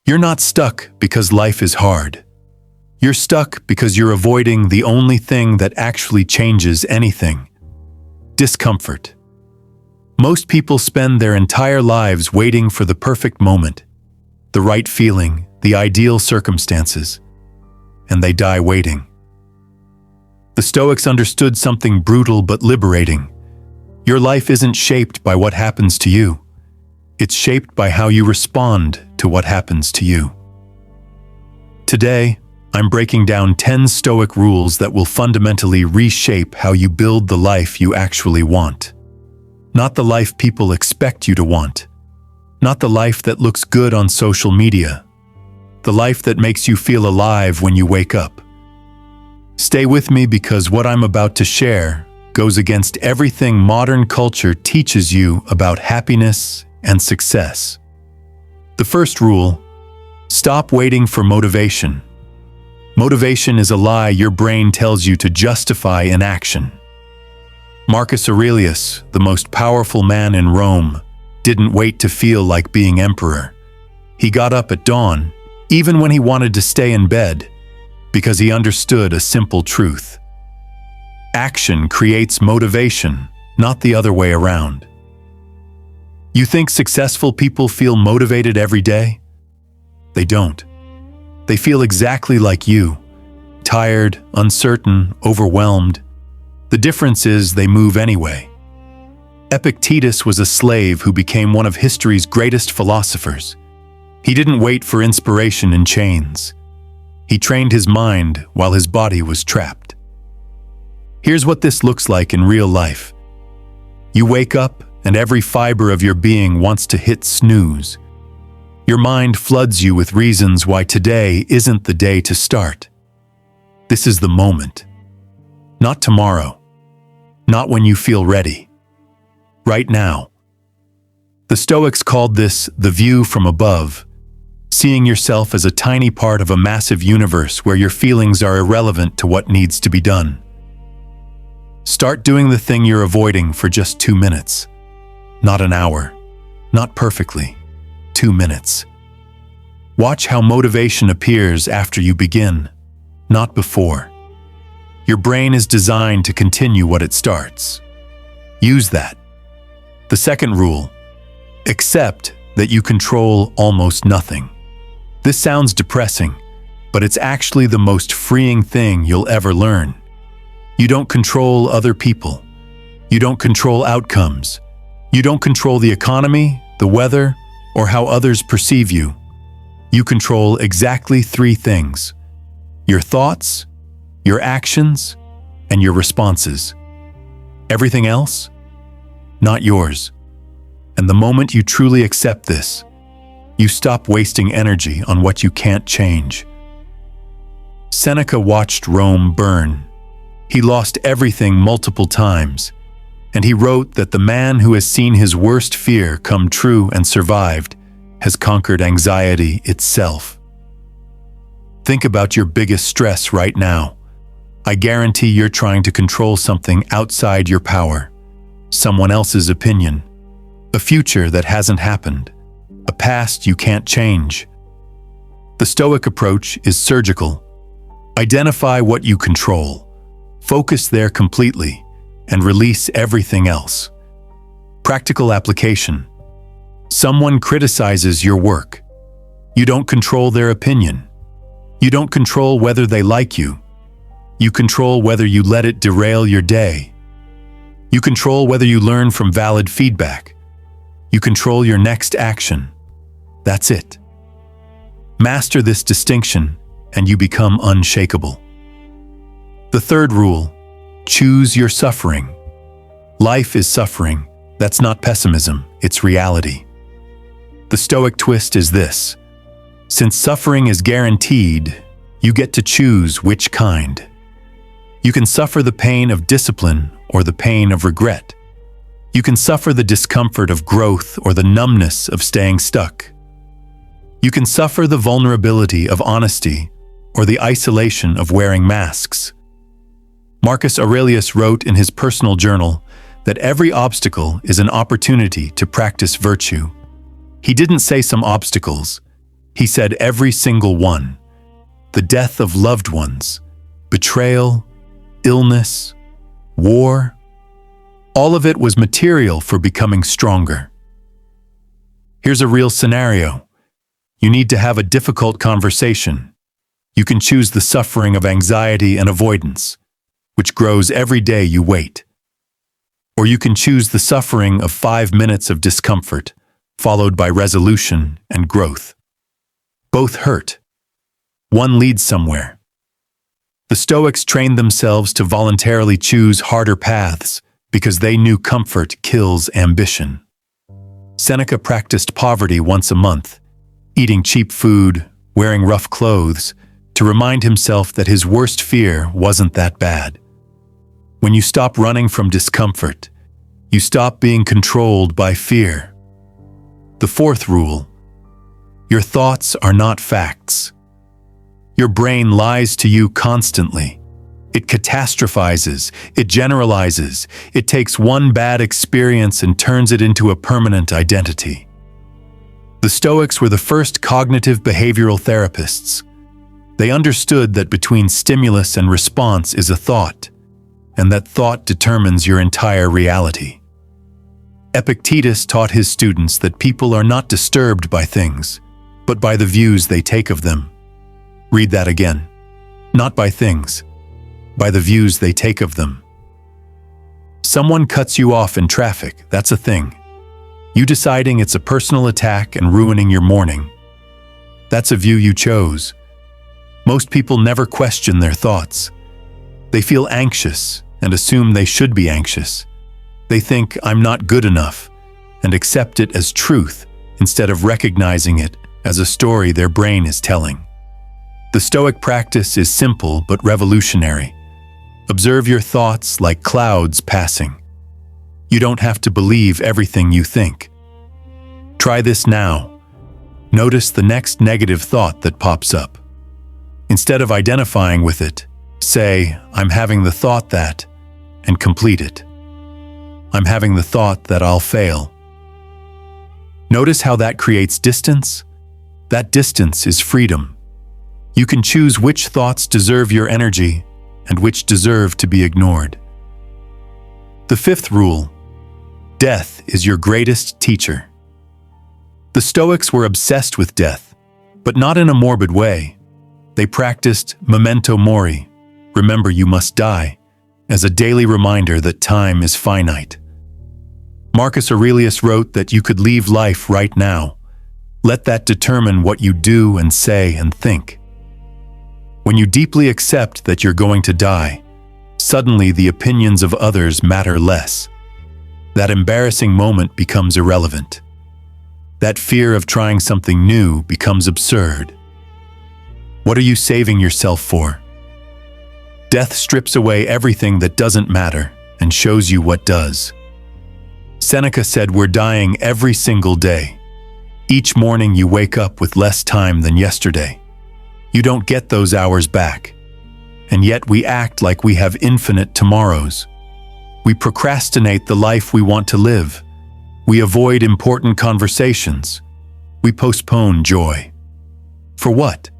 You're not stuck because life is hard. You're stuck because you're avoiding the only thing that actually changes anything: discomfort. Most people spend their entire lives waiting for the perfect moment, the right feeling, the ideal circumstances, and they die waiting. The Stoics understood something brutal but liberating. Your life isn't shaped by what happens to you. It's shaped by how you respond to what happens to you. Today, I'm breaking down 10 Stoic rules that will fundamentally reshape how you build the life you actually want. Not the life people expect you to want. Not the life that looks good on social media. The life that makes you feel alive when you wake up. Stay with me because what I'm about to share goes against everything modern culture teaches you about happiness and success. The first rule: stop waiting for motivation. Motivation is a lie your brain tells you to justify inaction. Marcus Aurelius, the most powerful man in Rome, didn't wait to feel like being emperor. He got up at dawn, even when he wanted to stay in bed, because he understood a simple truth. Action creates motivation, not the other way around. You think successful people feel motivated every day? They don't. They feel exactly like you: tired, uncertain, overwhelmed. The difference is they move anyway. Epictetus was a slave who became one of history's greatest philosophers. He didn't wait for inspiration in chains. He trained his mind while his body was trapped. Here's what this looks like in real life. You wake up and every fiber of your being wants to hit snooze. Your mind floods you with reasons why today isn't the day to start. This is the moment. Not tomorrow. Not when you feel ready. Right now. The Stoics called this the view from above, seeing yourself as a tiny part of a massive universe where your feelings are irrelevant to what needs to be done. Start doing the thing you're avoiding for just 2 minutes. Not an hour. Not perfectly. 2 minutes. Watch how motivation appears after you begin, not before. Your brain is designed to continue what it starts. Use that. The second rule: accept that you control almost nothing. This sounds depressing, but it's actually the most freeing thing you'll ever learn. You don't control other people. You don't control outcomes. You don't control the economy, the weather, or how others perceive you. You control exactly 3 things: your thoughts, your actions, and your responses. Everything else? Not yours. And the moment you truly accept this, you stop wasting energy on what you can't change. Seneca watched Rome burn. He lost everything multiple times, and he wrote that the man who has seen his worst fear come true and survived has conquered anxiety itself. Think about your biggest stress right now. I guarantee you're trying to control something outside your power. Someone else's opinion. A future that hasn't happened. A past you can't change. The Stoic approach is surgical. Identify what you control. Focus there completely, and release everything else. Practical application. Someone criticizes your work. You don't control their opinion. You don't control whether they like you. You control whether you let it derail your day. You control whether you learn from valid feedback. You control your next action. That's it. Master this distinction, and you become unshakable. The third rule: choose your suffering. Life is suffering. That's not pessimism, it's reality. The Stoic twist is this: since suffering is guaranteed, you get to choose which kind. You can suffer the pain of discipline or the pain of regret. You can suffer the discomfort of growth or the numbness of staying stuck. You can suffer the vulnerability of honesty or the isolation of wearing masks. Marcus Aurelius wrote in his personal journal that every obstacle is an opportunity to practice virtue. He didn't say some obstacles. He said every single one. The death of loved ones, betrayal, illness, war, all of it was material for becoming stronger. Here's a real scenario. You need to have a difficult conversation. You can choose the suffering of anxiety and avoidance, which grows every day you wait. Or you can choose the suffering of 5 minutes of discomfort, followed by resolution and growth. Both hurt. One leads somewhere. The Stoics trained themselves to voluntarily choose harder paths because they knew comfort kills ambition. Seneca practiced poverty once a month, eating cheap food, wearing rough clothes, to remind himself that his worst fear wasn't that bad. When you stop running from discomfort, you stop being controlled by fear. The fourth rule: your thoughts are not facts. Your brain lies to you constantly. It catastrophizes, it generalizes, it takes one bad experience and turns it into a permanent identity. The Stoics were the first cognitive behavioral therapists. They understood that between stimulus and response is a thought, and that thought determines your entire reality. Epictetus taught his students that people are not disturbed by things, but by the views they take of them. Read that again. Not by things, by the views they take of them. Someone cuts you off in traffic, that's a thing. You deciding it's a personal attack and ruining your morning, that's a view you chose. Most people never question their thoughts. They feel anxious and assume they should be anxious. They think, I'm not good enough, and accept it as truth instead of recognizing it as a story their brain is telling. The Stoic practice is simple but revolutionary. Observe your thoughts like clouds passing. You don't have to believe everything you think. Try this now. Notice the next negative thought that pops up. Instead of identifying with it, say, I'm having the thought that, and complete it. I'm having the thought that I'll fail. Notice how that creates distance? That distance is freedom. You can choose which thoughts deserve your energy and which deserve to be ignored. The fifth rule: death is your greatest teacher. The Stoics were obsessed with death, but not in a morbid way. They practiced memento mori, remember you must die, as a daily reminder that time is finite. Marcus Aurelius wrote that you could leave life right now. Let that determine what you do and say and think. When you deeply accept that you're going to die, suddenly the opinions of others matter less. That embarrassing moment becomes irrelevant. That fear of trying something new becomes absurd. What are you saving yourself for? Death strips away everything that doesn't matter and shows you what does. Seneca said we're dying every single day. Each morning you wake up with less time than yesterday. You don't get those hours back. And yet we act like we have infinite tomorrows. We procrastinate the life we want to live. We avoid important conversations. We postpone joy. For what?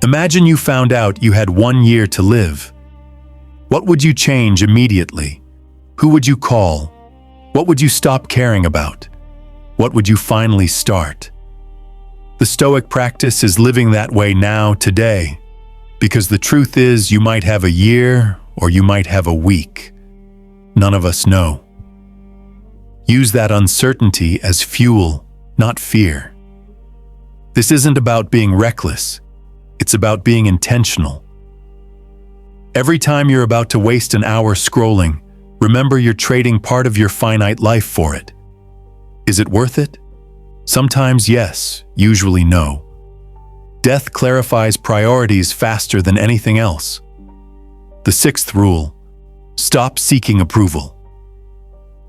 Imagine you found out you had 1 year to live. What would you change immediately? Who would you call? What would you stop caring about? What would you finally start? The Stoic practice is living that way now, today, because the truth is you might have a year or you might have a week. None of us know. Use that uncertainty as fuel, not fear. This isn't about being reckless. It's about being intentional. Every time you're about to waste an hour scrolling, remember you're trading part of your finite life for it. Is it worth it? Sometimes yes, usually no. Death clarifies priorities faster than anything else. The sixth rule: stop seeking approval.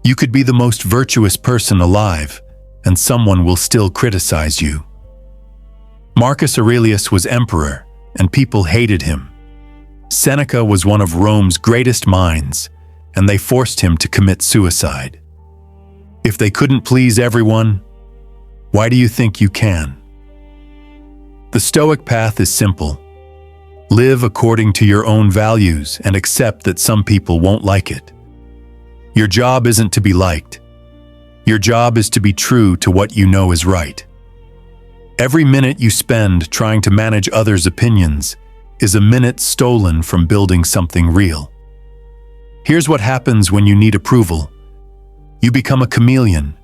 You could be the most virtuous person alive, and someone will still criticize you. Marcus Aurelius was emperor, and people hated him. Seneca was one of Rome's greatest minds, and they forced him to commit suicide. If they couldn't please everyone, why do you think you can? The Stoic path is simple. Live according to your own values and accept that some people won't like it. Your job isn't to be liked. Your job is to be true to what you know is right. Every minute you spend trying to manage others' opinions is a minute stolen from building something real. Here's what happens when you need approval. You become a chameleon,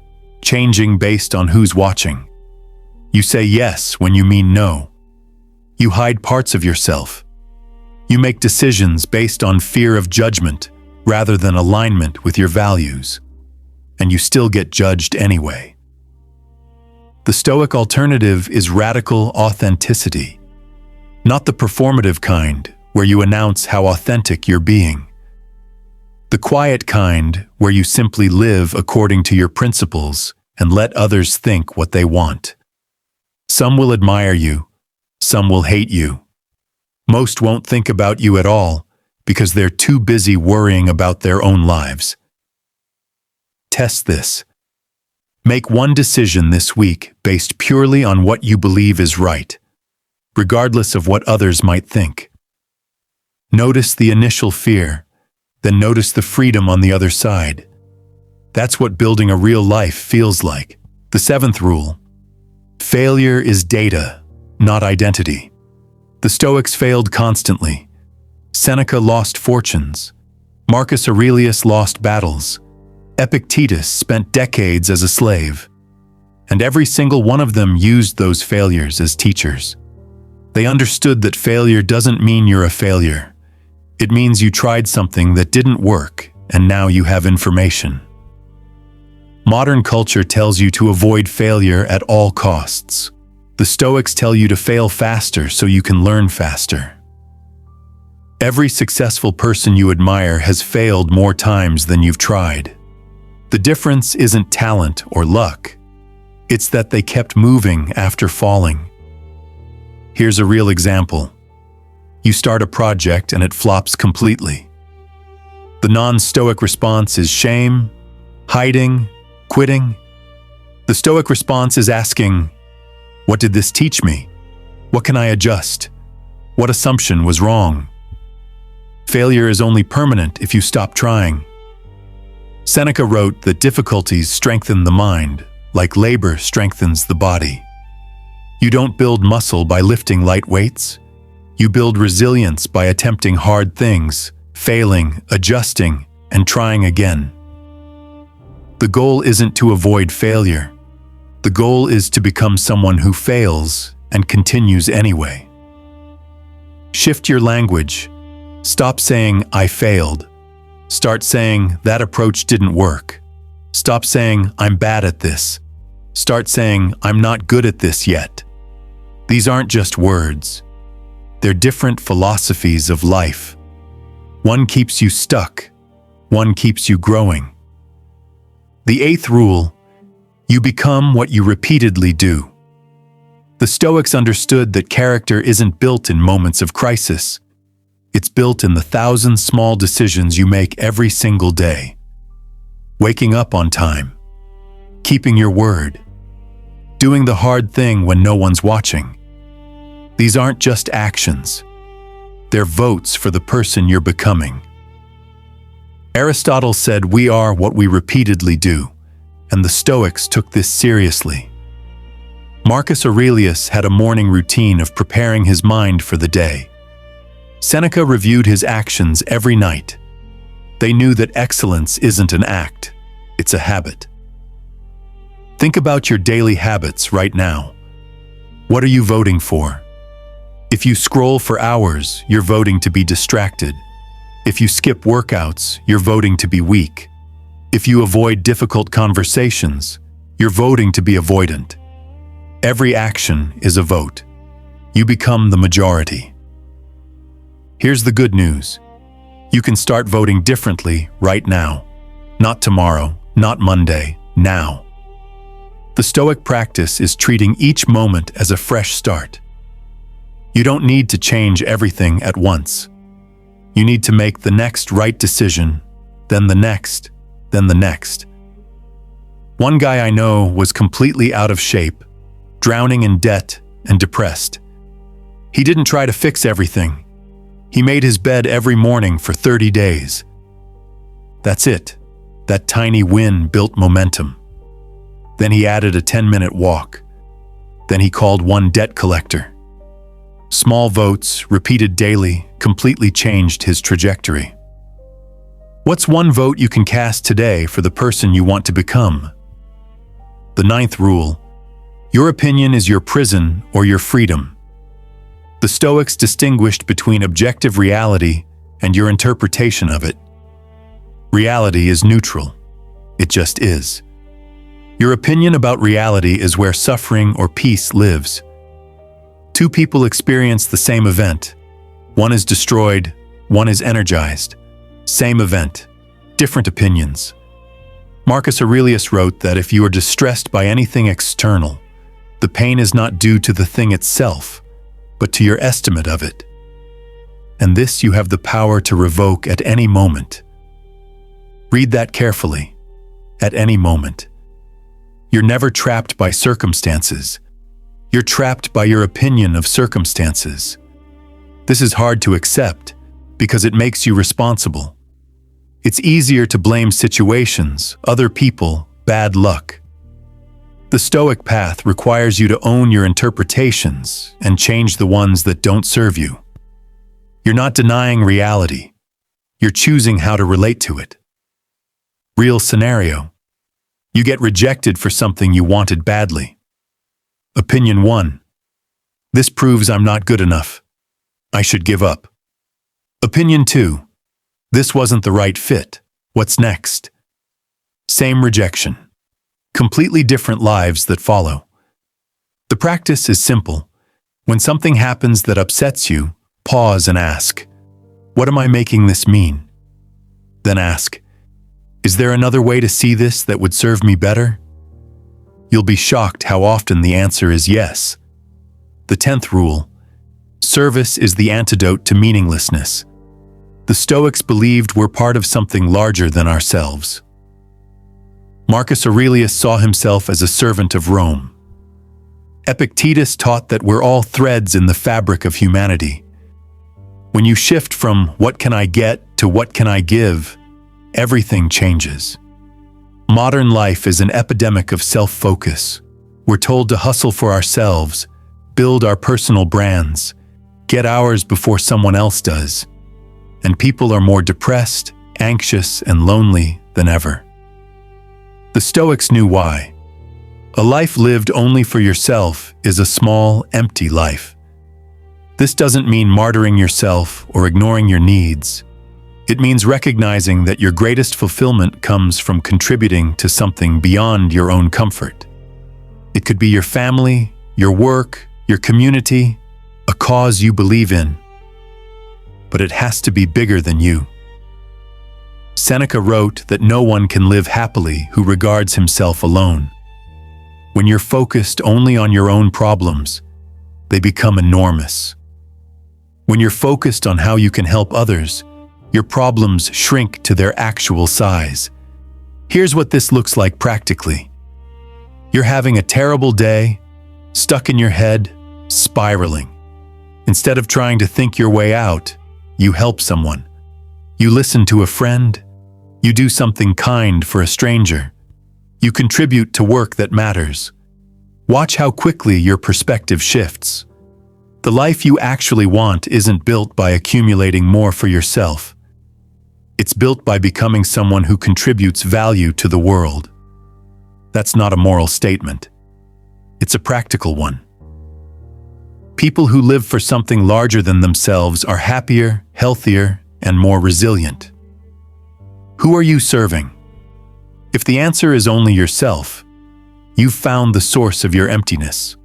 changing based on who's watching. You say yes when you mean no. You hide parts of yourself. You make decisions based on fear of judgment rather than alignment with your values. And you still get judged anyway. The Stoic alternative is radical authenticity. Not the performative kind, where you announce how authentic you're being. The quiet kind, where you simply live according to your principles and let others think what they want. Some will admire you, some will hate you. Most won't think about you at all because they're too busy worrying about their own lives. Test this. Make one decision this week based purely on what you believe is right, regardless of what others might think. Notice the initial fear, then notice the freedom on the other side. That's what building a real life feels like. The 7th rule. Failure is data, not identity. The Stoics failed constantly. Seneca lost fortunes. Marcus Aurelius lost battles. Epictetus spent decades as a slave. And every single one of them used those failures as teachers. They understood that failure doesn't mean you're a failure. It means you tried something that didn't work, and now you have information. Modern culture tells you to avoid failure at all costs. The Stoics tell you to fail faster so you can learn faster. Every successful person you admire has failed more times than you've tried. The difference isn't talent or luck. It's that they kept moving after falling. Here's a real example. You start a project and it flops completely. The non-Stoic response is shame, hiding, quitting. The Stoic response is asking, what did this teach me? What can I adjust? What assumption was wrong? Failure is only permanent if you stop trying. Seneca wrote that difficulties strengthen the mind, like labor strengthens the body. You don't build muscle by lifting light weights. You build resilience by attempting hard things, failing, adjusting, and trying again. The goal isn't to avoid failure. The goal is to become someone who fails and continues anyway. Shift your language. Stop saying, I failed. Start saying, that approach didn't work. Stop saying, I'm bad at this. Start saying, I'm not good at this yet. These aren't just words. They're different philosophies of life. One keeps you stuck. One keeps you growing. The 8th rule, you become what you repeatedly do. The Stoics understood that character isn't built in moments of crisis. It's built in the 1,000 small decisions you make every single day. Waking up on time, keeping your word, doing the hard thing when no one's watching. These aren't just actions. They're votes for the person you're becoming. Aristotle said we are what we repeatedly do, and the Stoics took this seriously. Marcus Aurelius had a morning routine of preparing his mind for the day. Seneca reviewed his actions every night. They knew that excellence isn't an act, it's a habit. Think about your daily habits right now. What are you voting for? If you scroll for hours, you're voting to be distracted. If you skip workouts, you're voting to be weak. If you avoid difficult conversations, you're voting to be avoidant. Every action is a vote. You become the majority. Here's the good news. You can start voting differently right now. Not tomorrow, not Monday, now. The Stoic practice is treating each moment as a fresh start. You don't need to change everything at once. You need to make the next right decision, then the next, then the next. One guy I know was completely out of shape, drowning in debt and depressed. He didn't try to fix everything. He made his bed every morning for 30 days. That's it. That tiny win built momentum. Then he added a 10-minute walk. Then he called one debt collector. Small votes, repeated daily, completely changed his trajectory. What's one vote you can cast today for the person you want to become? The 9th rule: your opinion is your prison or your freedom. The Stoics distinguished between objective reality and your interpretation of it. Reality is neutral. It just is. Your opinion about reality is where suffering or peace lives. Two people experience the same event. One is destroyed, one is energized. Same event, different opinions. Marcus Aurelius wrote that if you are distressed by anything external, the pain is not due to the thing itself, but to your estimate of it. And this you have the power to revoke at any moment. Read that carefully. At any moment. You're never trapped by circumstances. You're trapped by your opinion of circumstances. This is hard to accept because it makes you responsible. It's easier to blame situations, other people, bad luck. The Stoic path requires you to own your interpretations and change the ones that don't serve you. You're not denying reality. You're choosing how to relate to it. Real scenario. You get rejected for something you wanted badly. Opinion 1. This proves I'm not good enough. I should give up. Opinion 2. This wasn't the right fit. What's next? Same rejection. Completely different lives that follow. The practice is simple. When something happens that upsets you, pause and ask, what am I making this mean? Then ask, is there another way to see this that would serve me better? You'll be shocked how often the answer is yes. The 10th rule: service is the antidote to meaninglessness. The Stoics believed we're part of something larger than ourselves. Marcus Aurelius saw himself as a servant of Rome. Epictetus taught that we're all threads in the fabric of humanity. When you shift from what can I get to what can I give, everything changes. Modern life is an epidemic of self-focus. We're told to hustle for ourselves, build our personal brands, get ours before someone else does. And people are more depressed, anxious, and lonely than ever. The Stoics knew why. A life lived only for yourself is a small, empty life. This doesn't mean martyring yourself or ignoring your needs. It means recognizing that your greatest fulfillment comes from contributing to something beyond your own comfort. It could be your family, your work, your community, a cause you believe in. But it has to be bigger than you. Seneca wrote that no one can live happily who regards himself alone. When you're focused only on your own problems, they become enormous. When you're focused on how you can help others, your problems shrink to their actual size. Here's what this looks like practically. You're having a terrible day, stuck in your head, spiraling. Instead of trying to think your way out, you help someone. You listen to a friend. You do something kind for a stranger. You contribute to work that matters. Watch how quickly your perspective shifts. The life you actually want isn't built by accumulating more for yourself. It's built by becoming someone who contributes value to the world. That's not a moral statement. It's a practical one. People who live for something larger than themselves are happier, healthier, and more resilient. Who are you serving? If the answer is only yourself, you've found the source of your emptiness.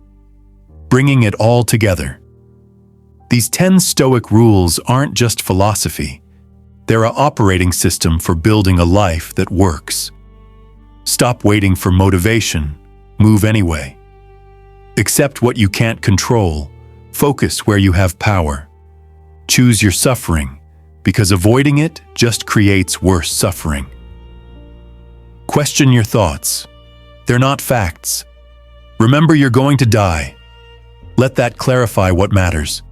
Bringing it all together. These 10 Stoic rules aren't just philosophy. They're an operating system for building a life that works. Stop waiting for motivation. Move anyway. Accept what you can't control. Focus where you have power. Choose your suffering, because avoiding it just creates worse suffering. Question your thoughts. They're not facts. Remember, you're going to die. Let that clarify what matters.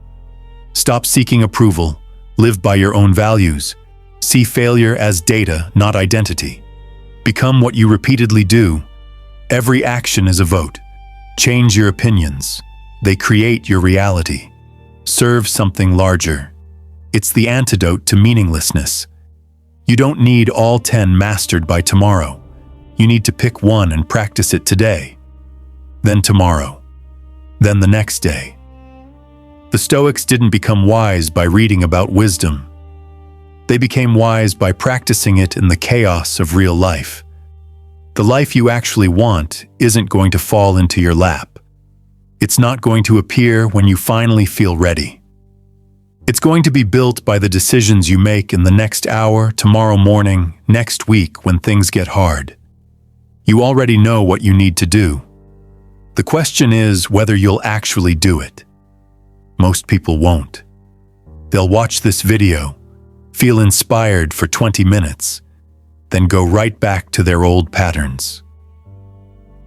Stop seeking approval, live by your own values, see failure as data, not identity. Become what you repeatedly do. Every action is a vote. Change your opinions. They create your reality. Serve something larger. It's the antidote to meaninglessness. You don't need all 10 mastered by tomorrow. You need to pick one and practice it today. Then tomorrow. Then the next day. The Stoics didn't become wise by reading about wisdom. They became wise by practicing it in the chaos of real life. The life you actually want isn't going to fall into your lap. It's not going to appear when you finally feel ready. It's going to be built by the decisions you make in the next hour, tomorrow morning, next week when things get hard. You already know what you need to do. The question is whether you'll actually do it. Most people won't. They'll watch this video, feel inspired for 20 minutes, then go right back to their old patterns.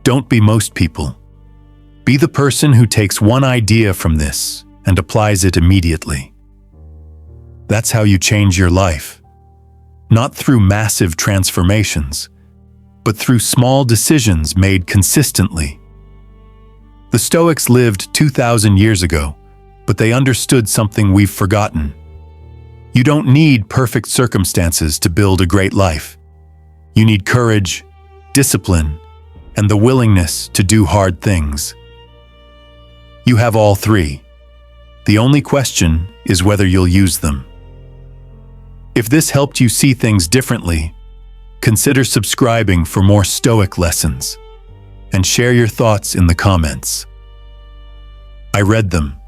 Don't be most people. Be the person who takes one idea from this and applies it immediately. That's how you change your life. Not through massive transformations, but through small decisions made consistently. The Stoics lived 2,000 years ago, but they understood something we've forgotten. You don't need perfect circumstances to build a great life. You need courage, discipline, and the willingness to do hard things. You have all three. The only question is whether you'll use them. If this helped you see things differently, consider subscribing for more Stoic lessons and share your thoughts in the comments. I read them.